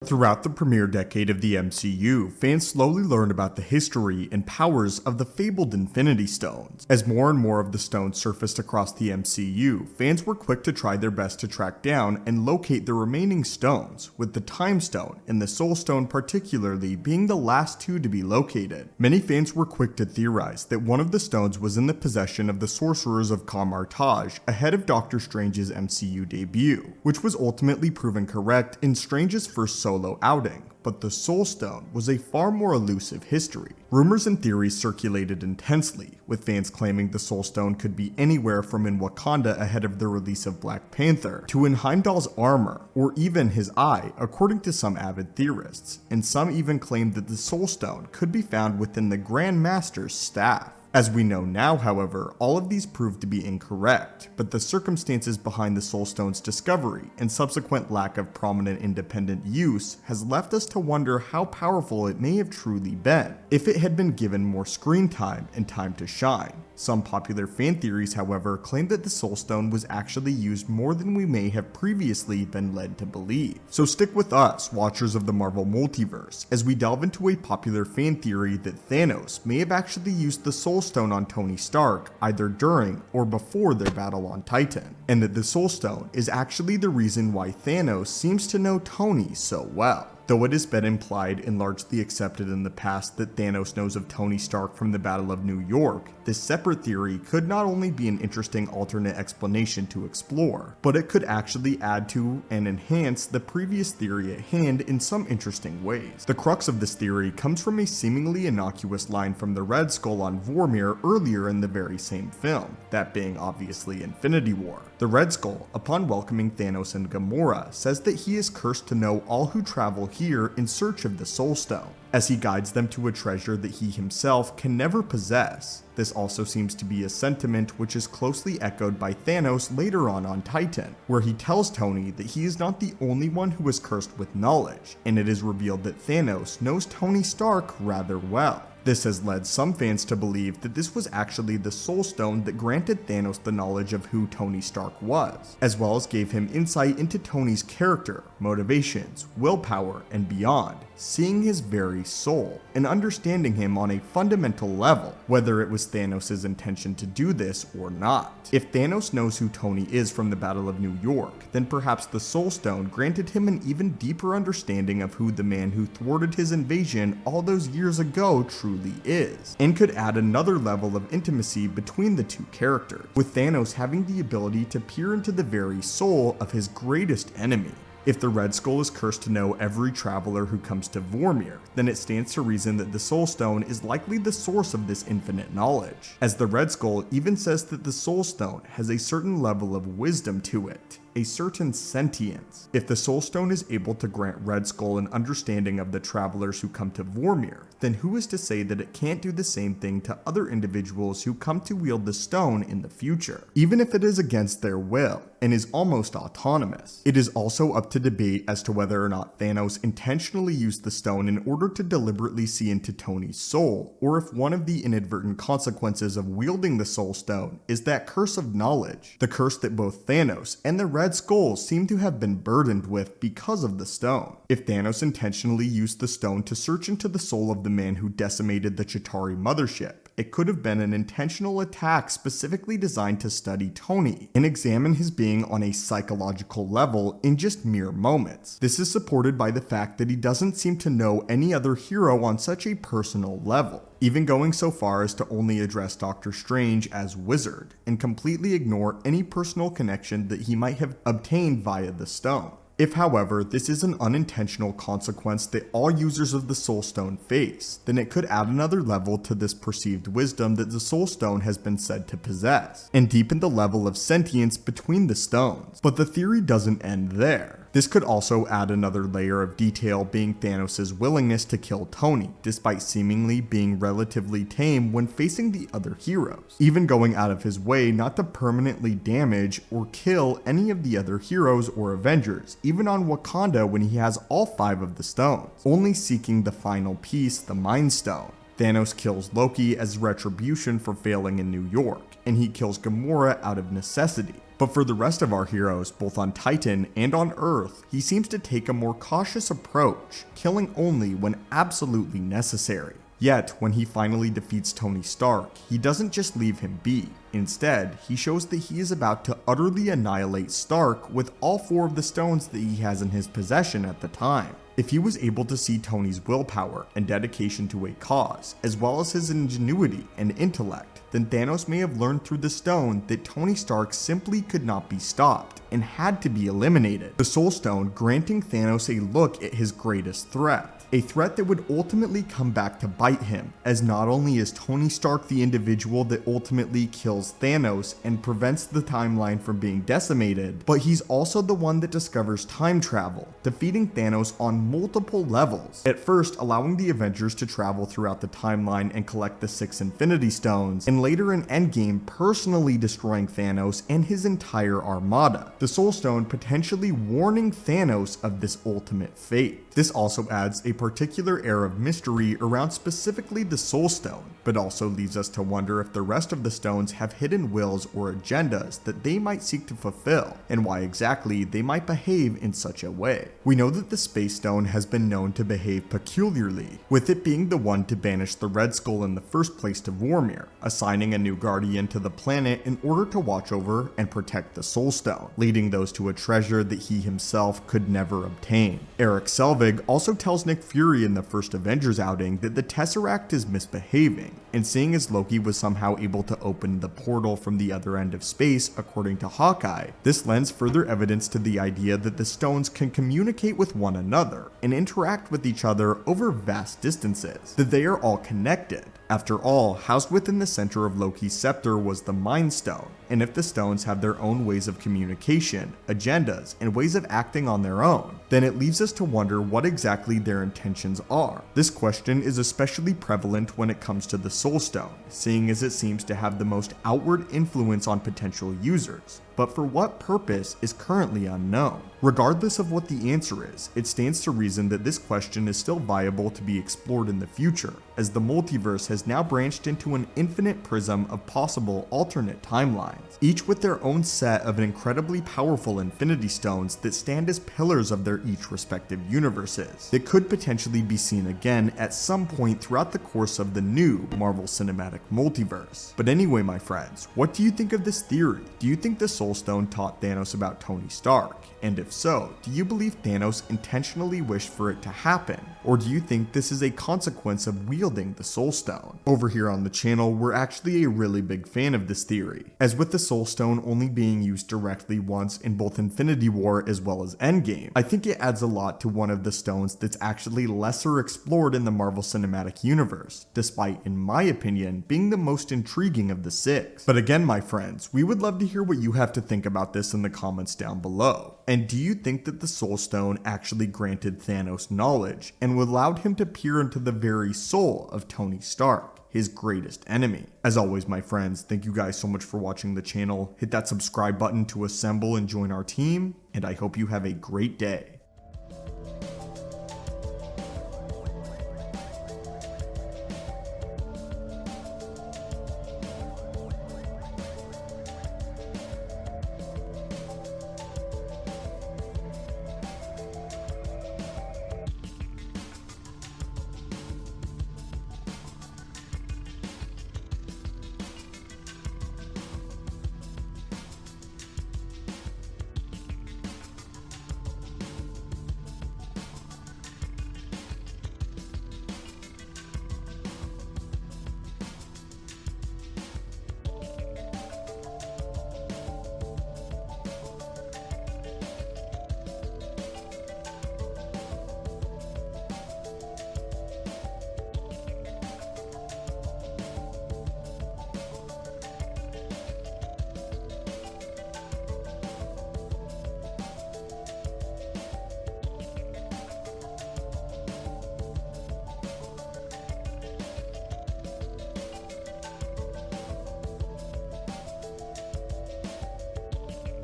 Throughout the premiere decade of the MCU, fans slowly learned about the history and powers of the fabled Infinity Stones. As more and more of the stones surfaced across the MCU, fans were quick to try their best to track down and locate the remaining stones, with the Time Stone and the Soul Stone particularly being the last two to be located. Many fans were quick to theorize that one of the stones was in the possession of the sorcerers of Kamar-Taj ahead of Doctor Strange's MCU debut, which was ultimately proven correct in Strange's first solo outing, but the Soul Stone was a far more elusive history. Rumors and theories circulated intensely, with fans claiming the Soul Stone could be anywhere from in Wakanda ahead of the release of Black Panther, to in Heimdall's armor, or even his eye, according to some avid theorists, and some even claimed that the Soul Stone could be found within the Grand Master's staff. As we know now, however, all of these proved to be incorrect, but the circumstances behind the Soul Stone's discovery and subsequent lack of prominent independent use has left us to wonder how powerful it may have truly been, if it had been given more screen time and time to shine. Some popular fan theories, however, claim that the Soul Stone was actually used more than we may have previously been led to believe. So stick with us, watchers of the Marvel Multiverse, as we delve into a popular fan theory that Thanos may have actually used the Soul Stone on Tony Stark either during or before their battle on Titan, and that the Soul Stone is actually the reason why Thanos seems to know Tony so well. Though it has been implied and largely accepted in the past that Thanos knows of Tony Stark from the Battle of New York, this separate theory could not only be an interesting alternate explanation to explore, but it could actually add to and enhance the previous theory at hand in some interesting ways. The crux of this theory comes from a seemingly innocuous line from the Red Skull on Vormir earlier in the very same film, that being obviously Infinity War. The Red Skull, upon welcoming Thanos and Gamora, says that he is cursed to know all who travel here in search of the Soul Stone, as he guides them to a treasure that he himself can never possess. This also seems to be a sentiment which is closely echoed by Thanos later on Titan, where he tells Tony that he is not the only one who is cursed with knowledge, and it is revealed that Thanos knows Tony Stark rather well. This has led some fans to believe that this was actually the Soul Stone that granted Thanos the knowledge of who Tony Stark was, as well as gave him insight into Tony's character, motivations, willpower, and beyond, seeing his very soul, and understanding him on a fundamental level, whether it was Thanos' intention to do this or not. If Thanos knows who Tony is from the Battle of New York, then perhaps the Soul Stone granted him an even deeper understanding of who the man who thwarted his invasion all those years ago truly is, and could add another level of intimacy between the two characters, with Thanos having the ability to peer into the very soul of his greatest enemy. If the Red Skull is cursed to know every traveler who comes to Vormir, then it stands to reason that the Soul Stone is likely the source of this infinite knowledge, as the Red Skull even says that the Soul Stone has a certain level of wisdom to it, a certain sentience. If the Soul Stone is able to grant Red Skull an understanding of the travelers who come to Vormir, then who is to say that it can't do the same thing to other individuals who come to wield the stone in the future, even if it is against their will, and is almost autonomous. It is also up to debate as to whether or not Thanos intentionally used the stone in order to deliberately see into Tony's soul, or if one of the inadvertent consequences of wielding the Soul Stone is that curse of knowledge, the curse that both Thanos and the Red Skull seem to have been burdened with because of the stone. If Thanos intentionally used the stone to search into the soul of the man who decimated the Chitauri mothership, it could have been an intentional attack specifically designed to study Tony and examine his being on a psychological level in just mere moments. This is supported by the fact that he doesn't seem to know any other hero on such a personal level, even going so far as to only address Doctor Strange as Wizard and completely ignore any personal connection that he might have obtained via the stone. If, however, this is an unintentional consequence that all users of the Soul Stone face, then it could add another level to this perceived wisdom that the Soul Stone has been said to possess, and deepen the level of sentience between the stones. But the theory doesn't end there. This could also add another layer of detail, being Thanos' willingness to kill Tony, despite seemingly being relatively tame when facing the other heroes, even going out of his way not to permanently damage or kill any of the other heroes or Avengers, even on Wakanda when he has all 5 of the stones, only seeking the final piece, the Mind Stone. Thanos kills Loki as retribution for failing in New York, and he kills Gamora out of necessity. But for the rest of our heroes, both on Titan and on Earth, he seems to take a more cautious approach, killing only when absolutely necessary. Yet, when he finally defeats Tony Stark, he doesn't just leave him be. Instead, he shows that he is about to utterly annihilate Stark with all 4 of the stones that he has in his possession at the time. If he was able to see Tony's willpower and dedication to a cause, as well as his ingenuity and intellect, then Thanos may have learned through the stone that Tony Stark simply could not be stopped and had to be eliminated. The Soul Stone granting Thanos a look at his greatest threat. A threat that would ultimately come back to bite him, as not only is Tony Stark the individual that ultimately kills Thanos and prevents the timeline from being decimated, but he's also the one that discovers time travel, defeating Thanos on multiple levels. At first, allowing the Avengers to travel throughout the timeline and collect the 6 Infinity Stones, and later in Endgame personally destroying Thanos and his entire armada. The Soul Stone potentially warning Thanos of this ultimate fate. This also adds a particular air of mystery around specifically the Soul Stone, but also leaves us to wonder if the rest of the stones have hidden wills or agendas that they might seek to fulfill, and why exactly they might behave in such a way. We know that the Space Stone has been known to behave peculiarly, with it being the one to banish the Red Skull in the first place to Vormir, assigning a new guardian to the planet in order to watch over and protect the Soul Stone, leading those to a treasure that he himself could never obtain. Eric Selvig also tells Nick Fury in the first Avengers outing that the Tesseract is misbehaving, and seeing as Loki was somehow able to open the portal from the other end of space according to Hawkeye, this lends further evidence to the idea that the stones can communicate with one another and interact with each other over vast distances, that they are all connected. After all, housed within the center of Loki's scepter was the Mind Stone, and if the stones have their own ways of communication, agendas, and ways of acting on their own, then it leaves us to wonder what exactly their intentions are. This question is especially prevalent when it comes to the Soul Stone, seeing as it seems to have the most outward influence on potential users, but for what purpose is currently unknown. Regardless of what the answer is, it stands to reason that this question is still viable to be explored in the future, as the multiverse has now branched into an infinite prism of possible alternate timelines, each with their own set of incredibly powerful Infinity Stones that stand as pillars of their each respective universes, that could potentially be seen again at some point throughout the course of the new Marvel Cinematic Multiverse. But anyway, my friends, what do you think of this theory? Do you think the Soul Stone taught Thanos about Tony Stark? And if so, do you believe Thanos intentionally wished for it to happen? Or do you think this is a consequence of wielding the Soul Stone? Over here on the channel, we're actually a really big fan of this theory, as with the Soul Stone only being used directly once in both Infinity War as well as Endgame, I think it adds a lot to one of the stones that's actually lesser explored in the Marvel Cinematic Universe, despite, in my opinion, being the most intriguing of the 6. But again, my friends, we would love to hear what you have to think about this in the comments down below. And do you think that the Soul Stone actually granted Thanos knowledge and allowed him to peer into the very soul of Tony Stark, his greatest enemy? As always, my friends, thank you guys so much for watching the channel. Hit that subscribe button to assemble and join our team, and I hope you have a great day.